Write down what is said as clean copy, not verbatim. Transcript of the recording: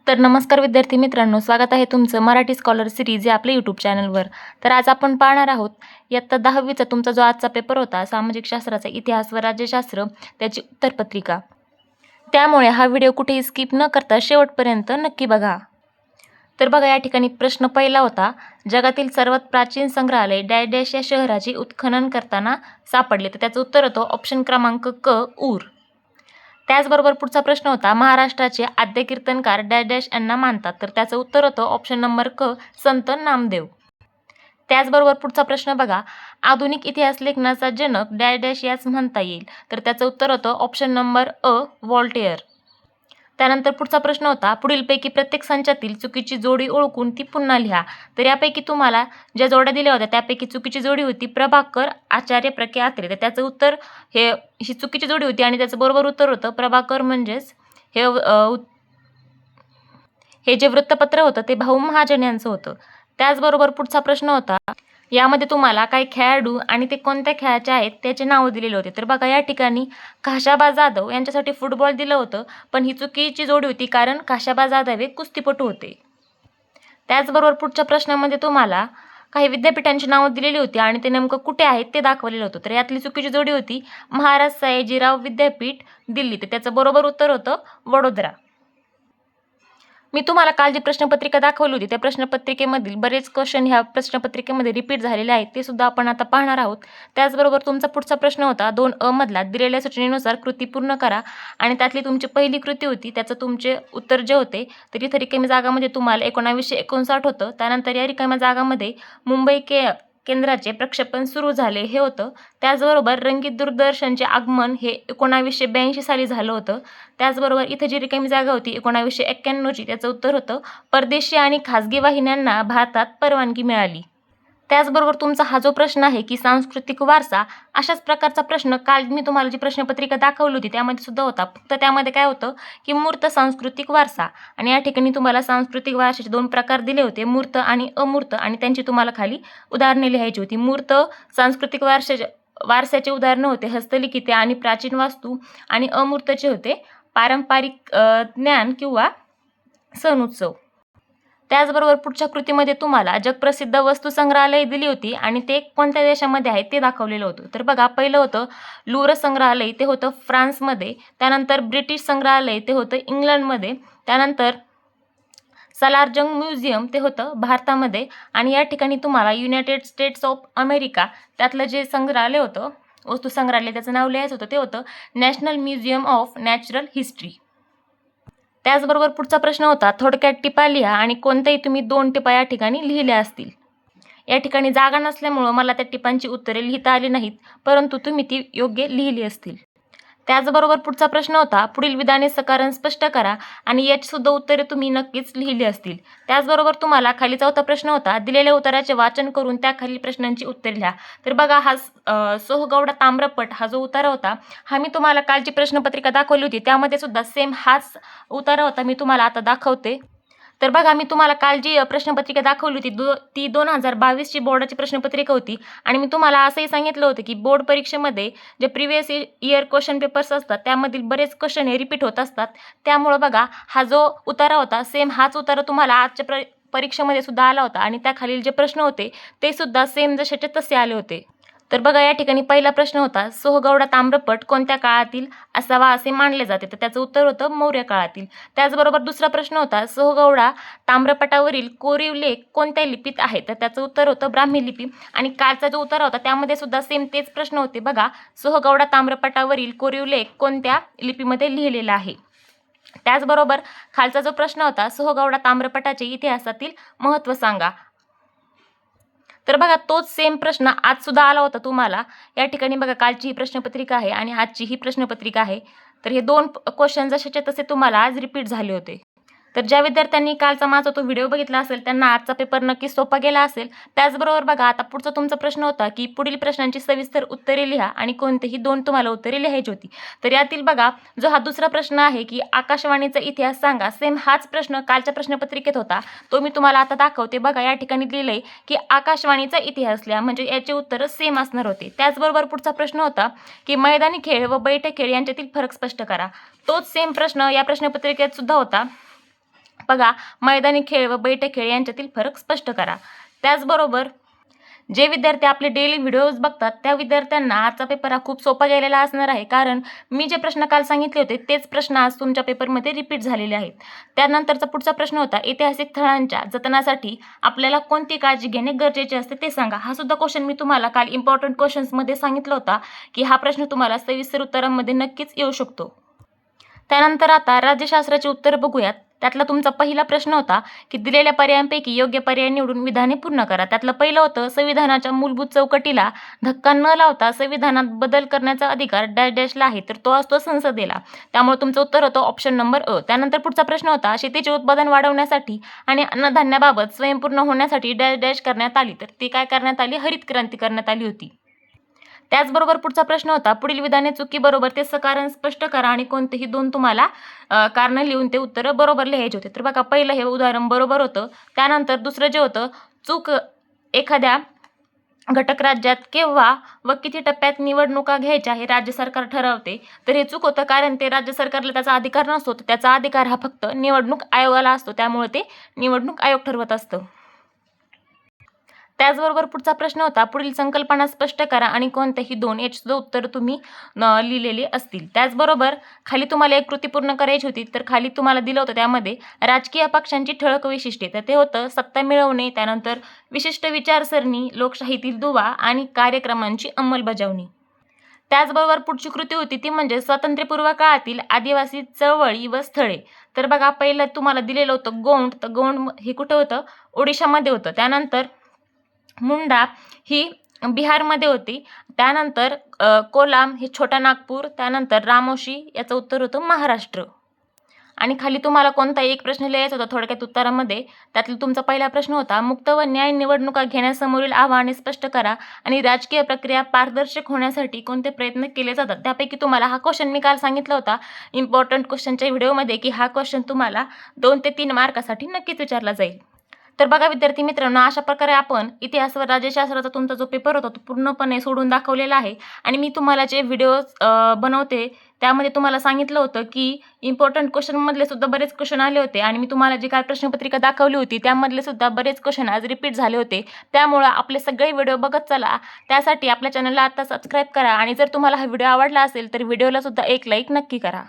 तर नमस्कार विद्यार्थी मित्रांनो, स्वागत आहे तुमचं मराठी स्कॉलर सिरीज या आपल्या यूट्यूब चॅनलवर. तर आज आपण पाहणार आहोत इयत्ता 10वीचा तुमचा जो आजचा पेपर होता सामाजिक शास्त्राचा इतिहास व राज्यशास्त्र त्याची उत्तरपत्रिका. त्यामुळे हा व्हिडिओ कुठेही स्किप न करता शेवटपर्यंत नक्की बघा. तर बघा, या ठिकाणी प्रश्न पहिला होता, जगातील सर्वात प्राचीन संग्रहालय डॅश डॅश या शहराचे उत्खनन करताना सापडले. तर त्याचं उत्तर होतं ऑप्शन क्रमांक क, ऊर. त्याचबरोबर पुढचा प्रश्न होता, महाराष्ट्राचे आद्य कीर्तनकार डॅश डॅश यांना मानतात. तर त्याचं उत्तर होतं ऑप्शन नंबर क, संत नामदेव. त्याचबरोबर पुढचा प्रश्न बघा, आधुनिक इतिहास लेखनाचा जनक डॅश डॅश याच म्हणता येईल. तर त्याचं उत्तर होतं ऑप्शन नंबर अ, व्हॉल्टेअर. त्यानंतर पुढचा प्रश्न होता, पुढीलपैकी प्रत्येक संचातील चुकीची जोडी ओळखून ती पुन्हा लिहा. तर यापैकी तुम्हाला ज्या जोड्या दिल्या होत्या त्यापैकी चुकीची जोडी होती प्रभाकर आचार्य प्रके आत्रे. तर त्याचं उत्तर ही चुकीची जोडी होती आणि त्याचं बरोबर उत्तर होतं प्रभाकर म्हणजेच हे जे वृत्तपत्र होतं ते भाऊ महाजन यांचं होतं. त्याचबरोबर पुढचा प्रश्न होता, यामध्ये तुम्हाला काही खेळाडू आणि ते कोणत्या खेळाचे आहेत त्याचे नावं दिलेले होते. तर बघा, या ठिकाणी काशाबा जाधव यांच्यासाठी फुटबॉल दिलं होतं, पण ही चुकीची जोडी होती कारण काशाबा जाधव हे कुस्तीपटू होते. त्याचबरोबर पुढच्या प्रश्नामध्ये तुम्हाला काही विद्यापीठांची नावं दिलेली होती आणि ते नेमकं कुठे आहेत ते दाखवलेलं होतं. तर यातली चुकीची जोडी होती महाराज सयाजीराव विद्यापीठ, दिल्ली. तर त्याचं बरोबर उत्तर होतं वडोदरा. मी तुम्हाला काल जी प्रश्नपत्रिका दाखवली होती त्या प्रश्नपत्रिकेमधील बरेच क्वेश्चन ह्या प्रश्नपत्रिकेमध्ये रिपीट झालेले आहेत, ते सुद्धा आपण आता पाहणार आहोत. त्याचबरोबर तुमचा पुढचा प्रश्न होता 2 मधला, दिलेल्या सूचनेनुसार कृती पूर्ण करा आणि त्यातली तुमची पहिली कृती होती त्याचं तुमचे उत्तर जे होते, तर इथं रिकामी जागामध्ये तुम्हाला 1959 होतं. त्यानंतर या रिकाम्या जागामध्ये मुंबई केंद्राचे प्रक्षेपण सुरू झाले हे होतं. त्याचबरोबर रंगीत दूरदर्शनचे आगमन हे 1982 साली झालं होतं. त्याचबरोबर इथं जी रिकामी जागा होती 1991ची, त्याचं उत्तर होतं परदेशी आणि खाजगी वाहिन्यांना भारतात परवानगी मिळाली. त्याचबरोबर तुमचा हा जो प्रश्न आहे की सांस्कृतिक वारसा, अशाच प्रकारचा प्रश्न काल मी तुम्हाला जी प्रश्नपत्रिका दाखवली होती त्यामध्ये सुद्धा होता. फक्त त्यामध्ये काय होतं की मूर्त सांस्कृतिक वारसा, आणि या ठिकाणी तुम्हाला सांस्कृतिक वारशाचे 2 प्रकार दिले होते, मूर्त आणि अमूर्त, आणि त्यांची तुम्हाला खाली उदाहरणे लिहायची होती. मूर्त सांस्कृतिक वारसाचे उदाहरणं होते हस्तलिखिते आणि प्राचीन वास्तू, आणि अमूर्तचे होते पारंपरिक ज्ञान किंवा सण उत्सव. त्याचबरोबर पुढच्या कृतीमध्ये तुम्हाला जगप्रसिद्ध वस्तू संग्रहालय दिली होती आणि ते कोणत्या देशामध्ये आहे ते दाखवलेलं होतं. तर बघा, पहिलं होतं लुव्र संग्रहालय, ते होतं फ्रान्समध्ये. त्यानंतर ब्रिटिश संग्रहालय, ते होतं इंग्लंडमध्ये. त्यानंतर सलारजंग म्युझियम, ते होतं भारतामध्ये. आणि या ठिकाणी तुम्हाला युनायटेड स्टेट्स ऑफ अमेरिका त्यातलं जे संग्रहालय होतं, वस्तू संग्रहालय, त्याचं नाव लिहायचं होतं, ते होतं national museum of natural history. त्याचबरोबर पुढचा प्रश्न होता, थोडक्यात टिपा लिहा आणि कोणत्याही तुम्ही 2 टिपा या ठिकाणी लिहिल्या असतील. या ठिकाणी जागा नसल्यामुळं मला त्या टिपांची उत्तरे लिहिता आली नाहीत, परंतु तुम्ही ती योग्य लिहिली असतील. त्याचबरोबर पुढचा प्रश्न होता, पुढील विधाने सकारण स्पष्ट करा आणि याची सुद्धा उत्तरे तुम्ही नक्कीच लिहिली असतील. त्याचबरोबर तुम्हाला खाली चौथा प्रश्न होता, दिलेल्या उत्तराचे वाचन करून त्याखालील प्रश्नांची उत्तरे लिहा. तर बघा, हा सोहगौडा ताम्रपट हा जो उतारा होता, हा मी तुम्हाला कालची प्रश्नपत्रिका दाखवली होती त्यामध्ये सुद्धा सेम हाच उतारा होता, मी तुम्हाला आता दाखवते. तर बघा, मी तुम्हाला काल जी प्रश्नपत्रिका दाखवली होती ती 2022ची बोर्डाची प्रश्नपत्रिका होती, आणि मी तुम्हाला असंही सांगितलं होतं की बोर्ड परीक्षेमध्ये जे प्रिव्हियस इयर क्वेश्चन पेपर्स असतात त्यामधील बरेच क्वेश्चन हे रिपीट होत असतात. त्यामुळं बघा, हा जो उतारा होता सेम हाच उतारा तुम्हाला आजच्या परीक्षेमध्ये सुद्धा आला होता, आणि त्याखालील जे प्रश्न होते ते सुद्धा सेम जशाचे तसे आले होते. तर बघा, या ठिकाणी पहिला प्रश्न होता, सोहगौडा ताम्रपट कोणत्या काळातील असावा असे मानले जाते. तर त्याचं उत्तर होतं मौर्य काळातील. त्याचबरोबर दुसरा प्रश्न होता, सोहगौडा ताम्रपटावरील कोरीव लेख कोणत्या लिपीत आहे. तर त्याचं उत्तर होतं ब्राह्मी लिपी. आणि कालचा जो उत्तर होता त्यामध्ये सुद्धा सेम तेच प्रश्न होते. बघा, सोहगौडा ताम्रपटावरील कोरीव लेख कोणत्या लिपीमध्ये लिहिलेला आहे. त्याचबरोबर खालचा जो प्रश्न होता, सोहगौडा ताम्रपटाचे इतिहासातील महत्त्व सांगा. तर बघा, तोच सेम प्रश्न आज सुद्धा आला होता तुम्हाला. या ठिकाणी बघा, कालची ही प्रश्नपत्रिका आहे आणि आजची ही प्रश्नपत्रिका आहे. तर हे 2 क्वेश्चन जसेच्या तसे तुम्हाला आज रिपीट झाले होते. तर ज्या विद्यार्थ्यांनी कालचा माझा तो व्हिडिओ बघितला असेल त्यांना आजचा पेपर नक्कीच सोपा गेला असेल. त्याचबरोबर बघा, आता पुढचा तुमचा प्रश्न होता की पुढील प्रश्नांची सविस्तर उत्तरे लिहा आणि कोणतेही 2 तुम्हाला उत्तरे लिहायची होती. तर यातील बघा, जो हा दुसरा प्रश्न आहे की आकाशवाणीचा इतिहास सांगा, सेम हाच प्रश्न कालच्या प्रश्नपत्रिकेत होता, तो मी तुम्हाला आता दाखवते. बघा, या ठिकाणी लिहिलंय की आकाशवाणीचा इतिहास लिहा, म्हणजे याचे उत्तर सेम असणार होते. त्याचबरोबर पुढचा प्रश्न होता की मैदानी खेळ व बैठक खेळ यांच्यातील फरक स्पष्ट करा. तोच सेम प्रश्न या प्रश्नपत्रिकेत सुद्धा होता. बघा, मैदानी खेळ व बैठे खेळ यांच्यातील फरक स्पष्ट करा. त्याचबरोबर जे विद्यार्थी आपले डेली व्हिडिओज बघतात त्या विद्यार्थ्यांना आजचा पेपर हा खूप सोपा गेलेला असणार आहे, कारण मी जे प्रश्न काल सांगितले होते तेच प्रश्न आज तुमच्या पेपरमध्ये रिपीट झालेले आहेत. त्यानंतरचा पुढचा प्रश्न होता, ऐतिहासिक स्थळांच्या जतनासाठी आपल्याला कोणती काळजी घेणे गरजेचे असते ते सांगा. हा सुद्धा क्वेश्चन मी तुम्हाला काल इम्पॉर्टंट क्वेश्चन्समध्ये सांगितला होता की हा प्रश्न तुम्हाला सविस्तर उत्तरांमध्ये नक्कीच येऊ शकतो. त्यानंतर आता राज्यशास्त्राची उत्तर बघूयात. त्यातला तुमचा पहिला प्रश्न होता की दिलेल्या पर्यायांपैकी योग्य पर्याय निवडून विधाने पूर्ण करा. त्यातलं पहिलं होतं, संविधानाच्या मूलभूत चौकटीला धक्का न लावता संविधानात बदल करण्याचा अधिकार डॅश डॅशला आहे, तर तो असतो संसदेला. त्यामुळे तुमचं उत्तर होतं ऑप्शन नंबर अ. त्यानंतर पुढचा प्रश्न होता, शेतीचे उत्पादन वाढवण्यासाठी आणि अन्नधान्याबाबत स्वयंपूर्ण होण्यासाठी डॅश डॅश करण्यात आली, तर ती काय करण्यात आली? हरित क्रांती करण्यात आली होती. त्याचबरोबर पुढचा प्रश्न होता, पुढील विधाने चुकीबरोबर ते सकारण स्पष्ट करा आणि कोणतेही दोन तुम्हाला कारणं लिहून ते उत्तर बरोबर लिहायचे होते. तर बघा, पहिलं हे उदाहरण बरोबर होतं. त्यानंतर दुसरं जे होतं, चूक एखाद्या घटक राज्यात केव्हा व किती टप्प्यात निवडणुका घ्यायच्या हे राज्य सरकार ठरवते, तर हे चूक होतं, कारण ते राज्य सरकारला त्याचा अधिकार नसतो. तर त्याचा अधिकार हा फक्त निवडणूक आयोगाला असतो, त्यामुळे ते निवडणूक आयोग ठरवत असतं. त्याचबरोबर पुढचा प्रश्न होता, पुढील संकल्पना स्पष्ट करा आणि कोणतेही दोन याची सुद्धा उत्तर तुम्ही लिहिलेली असतील. त्याचबरोबर खाली तुम्हाला एक कृती पूर्ण करायची होती, तर खाली तुम्हाला दिलं होतं त्यामध्ये राजकीय पक्षांची ठळक वैशिष्ट्ये. तर ते होतं सत्ता मिळवणे, त्यानंतर विशिष्ट विचारसरणी, लोकशाहीतील दुवा आणि कार्यक्रमांची अंमलबजावणी. त्याचबरोबर पुढची कृती होती ती म्हणजे स्वातंत्र्यपूर्व काळातील आदिवासी चळवळी व स्थळे. तर बघा, पहिलं तुम्हाला दिलेलं होतं गोंड, तर गोंड हे कुठं होतं? ओडिशामध्ये होतं. त्यानंतर मुंडा ही बिहारमध्ये होती. त्यानंतर कोलाम हे छोटा नागपूर, त्यानंतर रामोशी याचं उत्तर होतं महाराष्ट्र. आणि खाली तुम्हाला कोणताही एक प्रश्न लिहायचा होता थोडक्यात उत्तरामध्ये. त्यातला तुमचा पहिला प्रश्न होता, मुक्त व न्याय निवडणुका घेण्यासमोरील आव्हाने स्पष्ट करा आणि राजकीय प्रक्रिया पारदर्शक होण्यासाठी कोणते प्रयत्न केले जातात. त्यापैकी तुम्हाला हा क्वेश्चन मी काल सांगितला होता इम्पॉर्टंट क्वेश्चनच्या व्हिडिओमध्ये की हा क्वेश्चन तुम्हाला 2 ते 3 मार्कासाठी नक्कीच विचारला जाईल. तर बघा विद्यार्थी मित्रांनो, अशा प्रकारे आपण इतिहास व राज्यशास्त्राचा तुमचा जो पेपर होता तो पूर्णपणे सोडून दाखवलेला आहे. आणि मी तुम्हाला जे व्हिडिओज बनवते त्यामध्ये तुम्हाला सांगितलं होतं की इम्पॉर्टंट क्वेश्चनमधले सुद्धा बरेच क्वेश्चन आले होते आणि मी तुम्हाला जी काय प्रश्नपत्रिका दाखवली होती त्यामधले सुद्धा बरेच क्वेश्चन आज रिपीट झाले होते. त्यामुळं आपले सगळे व्हिडिओ बघत चला. त्यासाठी आपल्या चॅनलला आता सबस्क्राईब करा आणि जर तुम्हाला हा व्हिडिओ आवडला असेल तर व्हिडिओला सुद्धा एक लाईक नक्की करा.